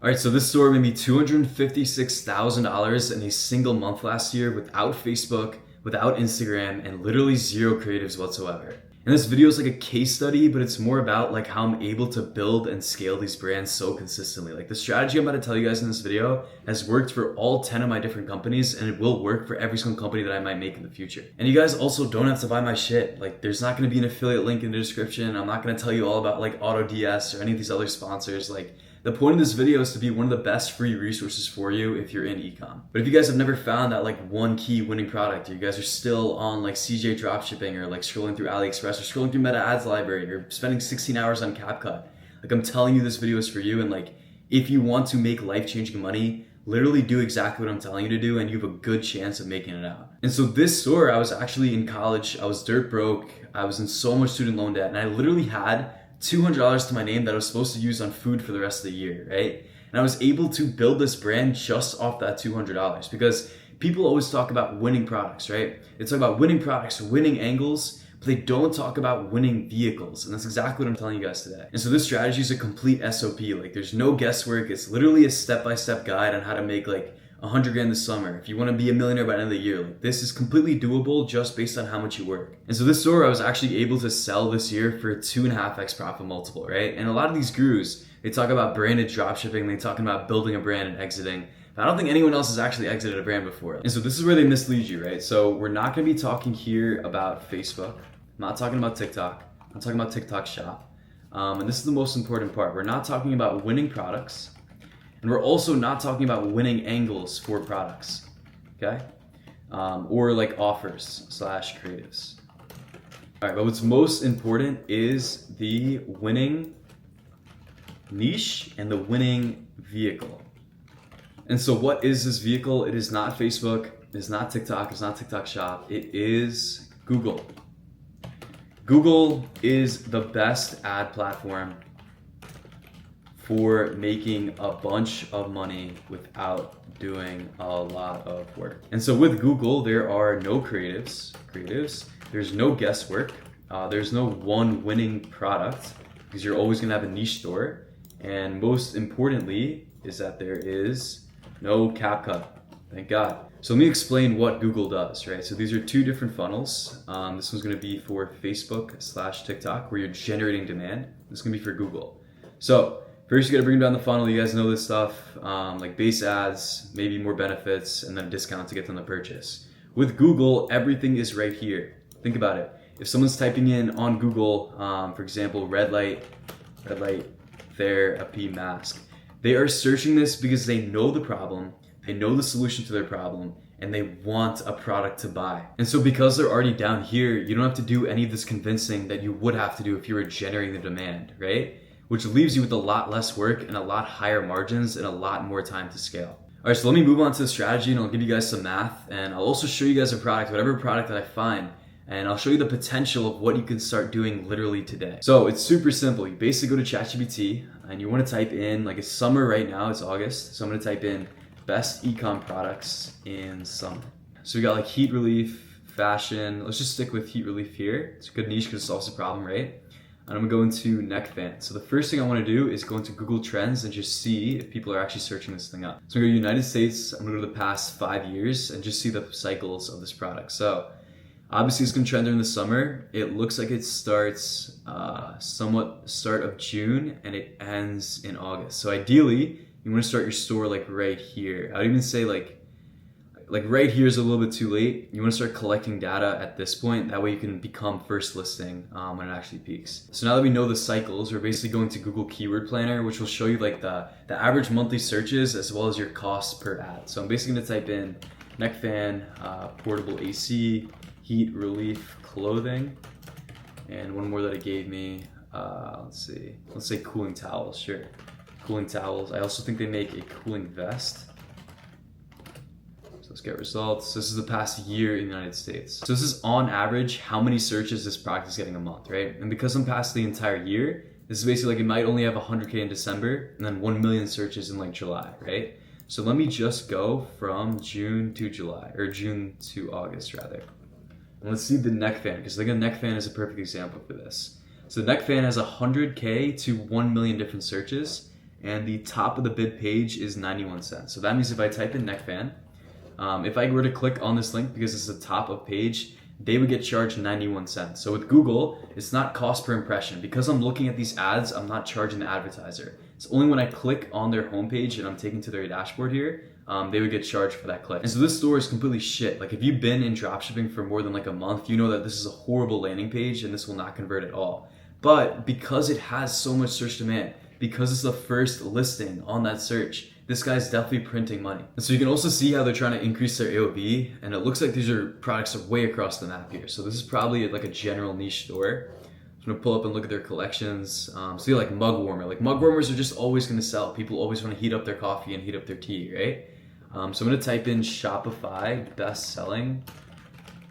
All right, so this store made me $256,000 in a single month last year without Facebook, without Instagram, and literally zero creatives whatsoever. And this video is like a case study, but it's more about like how I'm able to build and scale these brands so consistently. Like the strategy I'm about to tell you guys in this video has worked for all 10 of my different companies, and it will work for every single company that I might make in the future. And you guys also don't have to buy my shit. Like there's not gonna be an affiliate link in the description. I'm not gonna tell you all about like AutoDS or any of these other sponsors. Like the point of this video is to be one of the best free resources for you if you're in ecom. But if you guys have never found that like one key winning product, or you guys are still on like CJ dropshipping or like scrolling through AliExpress or scrolling through Meta Ads Library or spending 16 hours on CapCut, like I'm telling you this video is for you. And like if you want to make life-changing money, literally do exactly what I'm telling you to do and you have a good chance of making it out. And so this store, I was actually in college, I was dirt broke, I was in so much student loan debt, and I literally had $200 to my name that I was supposed to use on food for the rest of the year, right? And I was able to build this brand just off that $200 because people always talk about winning products, right? They talk about winning products, winning angles, but they don't talk about winning vehicles. And that's exactly what I'm telling you guys today. And so this strategy is a complete SOP. Like there's no guesswork. It's literally a step-by-step guide on how to make like 100 grand this summer. If you want to be a millionaire by the end of the year, like this is completely doable just based on how much you work. And so this store, I was actually able to sell this year for a 2.5x profit multiple, right? And a lot of these gurus, they talk about branded dropshipping, they talking about building a brand and exiting. But I don't think anyone else has actually exited a brand before. And so this is where they mislead you, right? So we're not going to be talking here about Facebook. I'm not talking about TikTok. I'm talking about TikTok Shop. And this is the most important part. We're not talking about winning products. And we're also not talking about winning angles for products, okay? Or like offers / creatives. All right, but what's most important is the winning niche and the winning vehicle. And so what is this vehicle? It is not Facebook, it is not TikTok, it's not TikTok Shop, it is Google. Google is the best ad platform for making a bunch of money without doing a lot of work. And so with Google, there are no creatives, there's no guesswork, there's no one winning product because you're always gonna have a niche store. And most importantly is that there is no CapCut, thank God. So let me explain what Google does, right? So these are two different funnels. This one's gonna be for Facebook / TikTok where you're generating demand. This is gonna be for Google. So first, you gotta bring down the funnel. You guys know this stuff, like base ads, maybe more benefits, and then a discount to get them to purchase. With Google, everything is right here. Think about it. If someone's typing in on Google, for example, red light therapy mask, they are searching this because they know the problem, they know the solution to their problem, and they want a product to buy. And so because they're already down here, you don't have to do any of this convincing that you would have to do if you were generating the demand, right? Which leaves you with a lot less work and a lot higher margins and a lot more time to scale. All right, so let me move on to the strategy and I'll give you guys some math, and I'll also show you guys a product, whatever product that I find, and I'll show you the potential of what you can start doing literally today. So it's super simple. You basically go to ChatGPT and you want to type in, like it's summer right now, it's August, so I'm going to type in best ecom products in summer. So we got like heat relief, fashion. Let's just stick with heat relief here. It's a good niche because it solves the problem, right? And I'm gonna go into neck fan. So the first thing I wanna do is go into Google Trends and just see if people are actually searching this thing up. So I'm gonna go to United States, I'm gonna go to the past 5 years and just see the cycles of this product. So obviously it's gonna trend during the summer. It looks like it starts somewhat start of June and it ends in August. So ideally, you wanna start your store like right here. I would even say like right here is a little bit too late. You want to start collecting data at this point. That way you can become first listing when it actually peaks. So now that we know the cycles, we're basically going to Google Keyword Planner, which will show you like the average monthly searches as well as your costs per ad. So I'm basically going to type in neck fan, portable AC, heat relief clothing, and one more that it gave me. Let's say cooling towels. Sure, cooling towels. I also think they make a cooling vest. Let's get results. This is the past year in the United States. So this is on average how many searches this product is getting a month, right? And because I'm past the entire year, this is basically like it might only have 100K in December and then 1 million searches in like July, right? So let me just go from June to July, or June to August rather. And let's see the neck fan, because I think a neck fan is a perfect example for this. So the neck fan has 100K to 1 million different searches, and the top of the bid page is 91 cents. So that means if I type in neck fan, if I were to click on this link because it's the top of page, they would get charged 91 cents. So with Google, it's not cost per impression. Because I'm looking at these ads, I'm not charging the advertiser. It's only when I click on their homepage and I'm taken to their dashboard here, they would get charged for that click. And so this store is completely shit. Like if you've been in dropshipping for more than like a month, you know that this is a horrible landing page and this will not convert at all. But because it has so much search demand, because it's the first listing on that search, this guy's definitely printing money. And so you can also see how they're trying to increase their AOV, and it looks like these are products way across the map here. So this is probably like a general niche store. I'm gonna pull up and look at their collections. See like mug warmer. Like mug warmers are just always gonna sell. People always wanna heat up their coffee and heat up their tea, right? So I'm gonna type in Shopify best-selling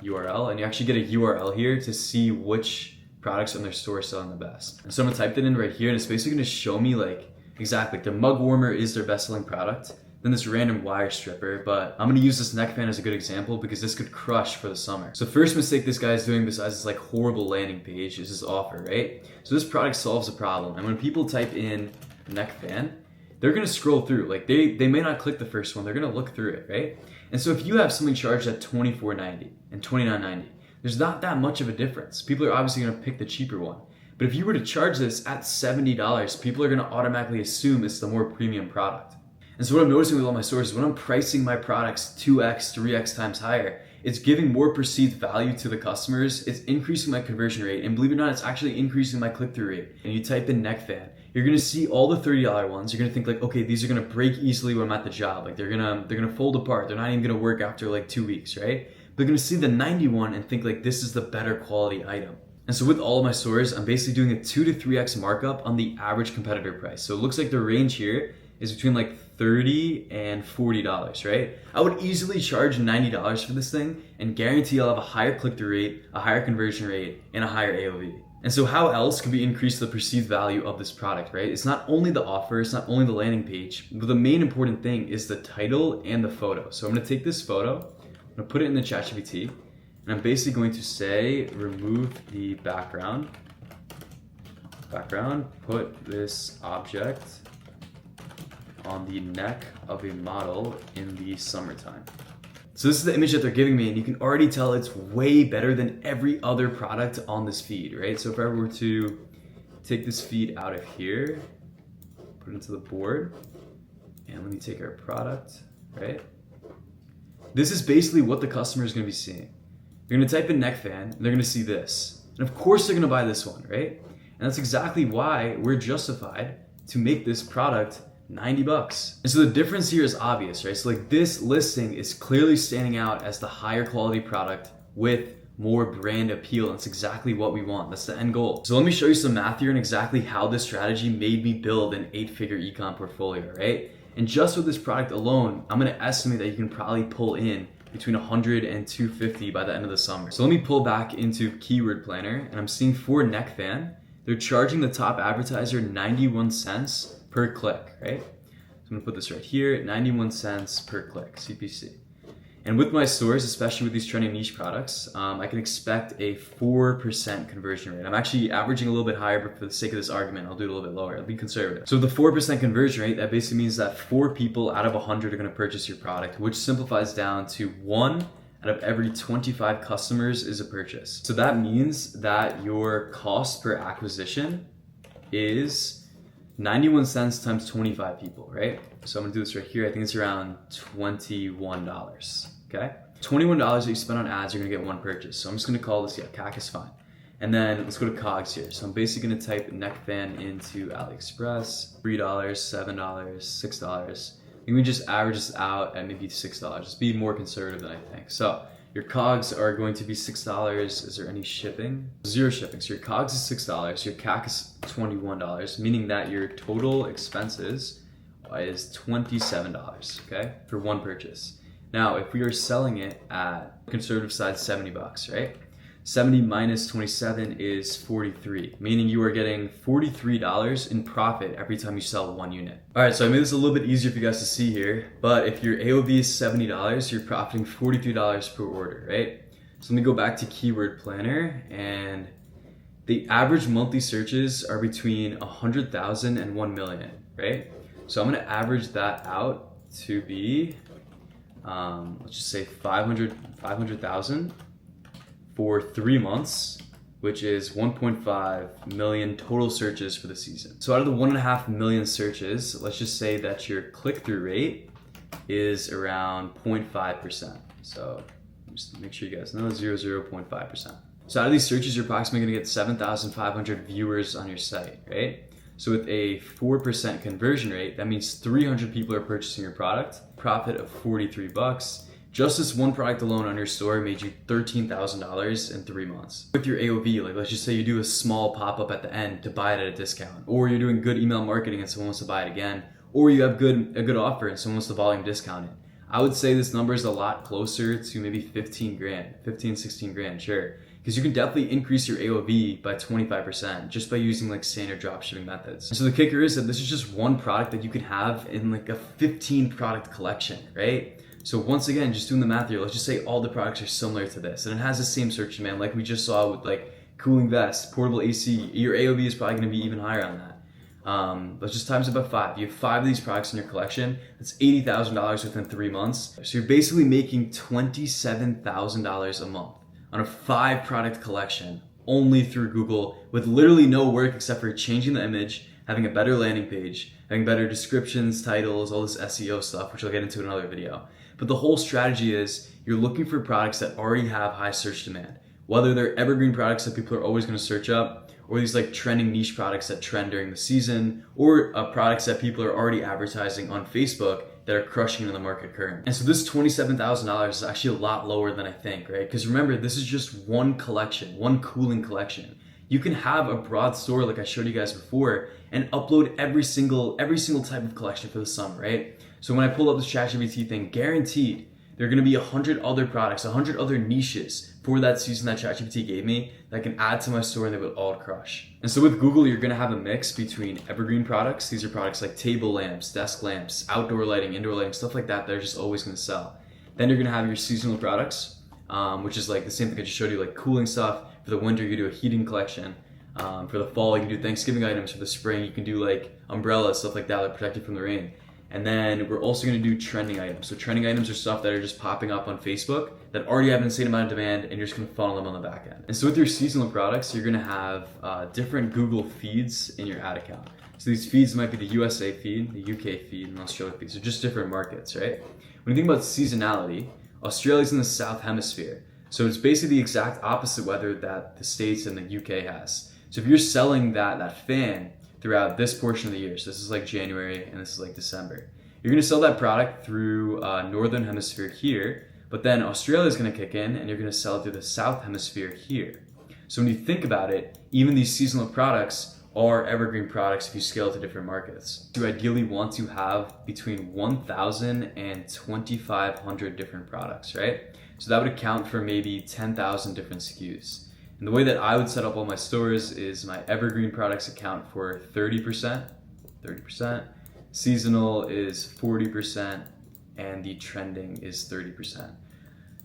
URL, and you actually get a URL here to see which products on their store are selling the best. And so I'm gonna type that in right here, and it's basically gonna show me like exactly, the mug warmer is their best-selling product, then this random wire stripper, but I'm gonna use this neck fan as a good example because this could crush for the summer. So first mistake this guy is doing besides this like horrible landing page is this offer, right? So this product solves a problem, and when people type in neck fan, they're gonna scroll through. Like they may not click the first one, they're gonna look through it, right? And so if you have something charged at $24.90 and $29.90, there's not that much of a difference. People are obviously gonna pick the cheaper one. But if you were to charge this at $70, people are gonna automatically assume it's the more premium product. And so what I'm noticing with all my stores is when I'm pricing my products 2x, 3x times higher, it's giving more perceived value to the customers, it's increasing my conversion rate, and believe it or not, it's actually increasing my click-through rate. And you type in neck fan, you're gonna see all the $30 ones, you're gonna think like, okay, these are gonna break easily when I'm at the job. Like they're gonna fold apart, they're not even gonna work after like 2 weeks, right? But you're gonna see the 91 and think like, this is the better quality item. And so with all of my stores, I'm basically doing a 2 to 3x markup on the average competitor price. So it looks like the range here is between like $30 and $40, right? I would easily charge $90 for this thing and guarantee I'll have a higher click-through rate, a higher conversion rate, and a higher AOV. And so how else can we increase the perceived value of this product, right? It's not only the offer, it's not only the landing page, but the main important thing is the title and the photo. So I'm gonna take this photo, I'm gonna put it in the ChatGPT, and I'm basically going to say, remove the background, put this object on the neck of a model in the summertime. So this is the image that they're giving me, and you can already tell it's way better than every other product on this feed, right? So if I were to take this feed out of here, put it into the board, and let me take our product, right? This is basically what the customer is gonna be seeing. They're gonna type in neck fan, and they're gonna see this. And of course they're gonna buy this one, right? And that's exactly why we're justified to make this product $90. And so the difference here is obvious, right? So like this listing is clearly standing out as the higher quality product with more brand appeal. And that's exactly what we want. That's the end goal. So let me show you some math here and exactly how this strategy made me build an 8-figure ecom portfolio, right? And just with this product alone, I'm gonna estimate that you can probably pull in between 100 and 250 by the end of the summer. So let me pull back into Keyword Planner, and I'm seeing for neck fan, they're charging the top advertiser 91 cents per click, right? So I'm gonna put this right here, 91 cents per click, CPC. And with my stores, especially with these trending niche products, I can expect a 4% conversion rate. I'm actually averaging a little bit higher, but for the sake of this argument, I'll do it a little bit lower. I'll be conservative. So the 4% conversion rate, that basically means that 4 people out of 100 are gonna purchase your product, which simplifies down to 1 out of every 25 customers is a purchase. So that means that your cost per acquisition is 91 cents times 25 people, right? So I'm gonna do this right here. I think it's around $21, okay? $21 that you spend on ads, you're gonna get 1 purchase. So I'm just gonna call this, yeah, CAC is fine. And then let's go to COGS here. So I'm basically gonna type neck fan into AliExpress, $3, $7, $6. You can just average this out at maybe $6. Just be more conservative than I think. So your COGS are going to be $6. Is there any shipping? 0 shipping. So your COGS is $6. Your CAC is $21, meaning that your total expenses is $27, okay, for 1 purchase. Now, if we are selling it at conservative side, $70, right? 70 minus 27 is 43, meaning you are getting $43 in profit every time you sell 1 unit. All right, so I made this a little bit easier for you guys to see here, but if your AOV is $70, you're profiting $43 per order, right? So let me go back to Keyword Planner, and the average monthly searches are between 100,000 and 1 million, right? So I'm gonna average that out to be, let's just say 500,000 for 3 months, which is 1.5 million total searches for the season. So out of the 1.5 million searches, let's just say that your click-through rate is around 0.5%. So just make sure you guys know 0.5%. So out of these searches, you're approximately gonna get 7,500 viewers on your site, right? So with a 4% conversion rate, that means 300 people are purchasing your product, profit of 43 bucks. Just this one product alone on your store made you $13,000 in 3 months. With your AOV, like let's just say you do a small pop-up at the end to buy it at a discount, or you're doing good email marketing and someone wants to buy it again, or you have a good offer and someone wants to volume discount it. I would say this number is a lot closer to maybe 15 grand, 15, 16 grand, sure. Because you can definitely increase your AOV by 25% just by using like standard dropshipping methods. And so the kicker is that this is just one product that you can have in like a 15 product collection, right? So once again, just doing the math here, let's just say all the products are similar to this and it has the same search demand like we just saw with like cooling vest, portable AC. Your AOV is probably gonna be even higher on that. Let's just times it by 5. You have 5 of these products in your collection. That's $80,000 within 3 months. So you're basically making $27,000 a month on a 5 product collection only through Google with literally no work except for changing the image, having a better landing page, having better descriptions, titles, all this SEO stuff, which I'll get into in another video. But the whole strategy is you're looking for products that already have high search demand, whether they're evergreen products that people are always going to search up, or these like trending niche products that trend during the season, or products that people are already advertising on Facebook that are crushing in the market currently. And so this $27,000 is actually a lot lower than I think, right? Because remember, this is just one collection, one cooling collection. You can have a broad store like I showed you guys before and upload every single type of collection for the summer, right? So when I pull up this ChatGPT thing, guaranteed there are gonna be 100 other products, 100 other niches for that season that ChatGPT gave me that I can add to my store and they would all crush. And so with Google, you're gonna have a mix between evergreen products. These are products like table lamps, desk lamps, outdoor lighting, indoor lighting, stuff like that that are just always gonna sell. Then you're gonna have your seasonal products, which is like the same thing I just showed you, like cooling stuff. For the winter, you do a heating collection. For the fall, you can do Thanksgiving items. For the spring, you can do like umbrellas, stuff like that protect you from the rain. And then we're also gonna do trending items. So trending items are stuff that are just popping up on Facebook that already have an insane amount of demand and you're just gonna funnel them on the back end. And so with your seasonal products, you're gonna have different Google feeds in your ad account. So these feeds might be the USA feed, the UK feed, and Australia feed. So just different markets, right? When you think about seasonality, Australia's in the South Hemisphere. So it's basically the exact opposite weather that the States and the UK has. So if you're selling that fan throughout this portion of the year, so this is like January and this is like December, you're gonna sell that product through Northern Hemisphere here, but then Australia's gonna kick in and you're gonna sell it through the South Hemisphere here. So when you think about it, even these seasonal products are evergreen products if you scale it to different markets. You ideally want to have between 1,000 and 2,500 different products, right? So that would account for maybe 10,000 different SKUs. And the way that I would set up all my stores is my evergreen products account for 30%, seasonal is 40%, and the trending is 30%.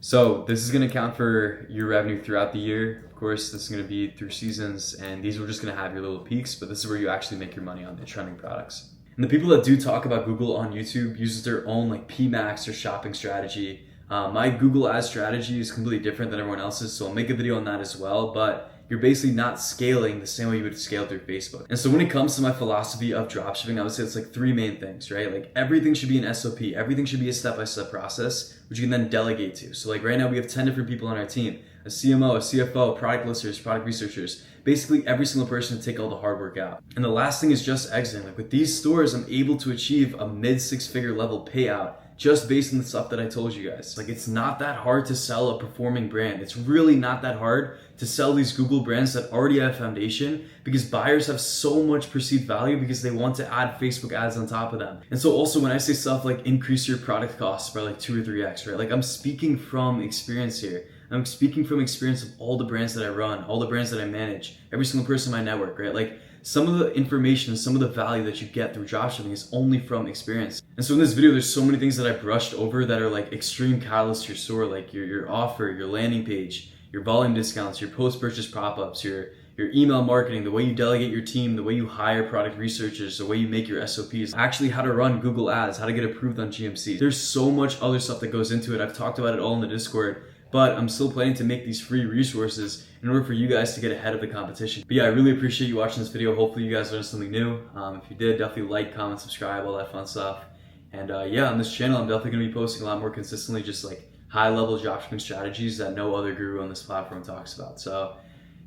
So this is gonna account for your revenue throughout the year. Of course, this is gonna be through seasons, and these are just gonna have your little peaks, but this is where you actually make your money on the trending products. And the people that do talk about Google on YouTube uses their own like PMAX or shopping strategy. My Google Ads strategy is completely different than everyone else's, so I'll make a video on that as well, but you're basically not scaling the same way you would scale through Facebook. And so when it comes to my philosophy of dropshipping, I would say it's like 3 main things, right? Like everything should be an SOP, everything should be a step-by-step process, which you can then delegate to. So like right now we have 10 different people on our team, a CMO, a CFO, product listers, product researchers, basically every single person to take all the hard work out. And the last thing is just exiting. Like with these stores, I'm able to achieve a mid 6-figure level payout just based on the stuff that I told you guys. Like it's not that hard to sell a performing brand. It's really not that hard to sell these Google brands that already have a foundation because buyers have so much perceived value because they want to add Facebook ads on top of them. And so also when I say stuff like increase your product costs by like 2 or 3x, right? Like I'm speaking from experience here. I'm speaking from experience of all the brands that I run, all the brands that I manage, every single person in my network, right? Like some of the information, some of the value that you get through dropshipping is only from experience. And so in this video, there's so many things that I brushed over that are like extreme catalysts to your store, like your offer, your landing page, your volume discounts, your post-purchase pop-ups, your your email marketing, the way you delegate your team, the way you hire product researchers, the way you make your SOPs, actually how to run Google Ads, how to get approved on GMC. There's so much other stuff that goes into it. I've talked about it all in the Discord, but I'm still planning to make these free resources in order for you guys to get ahead of the competition. But yeah, I really appreciate you watching this video. Hopefully you guys learned something new. If you did, definitely like, comment, subscribe, all that fun stuff. And yeah, on this channel, I'm definitely gonna be posting a lot more consistently, just like high-level dropshipping strategies that no other guru on this platform talks about. So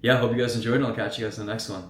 yeah, hope you guys enjoyed, and I'll catch you guys in the next one.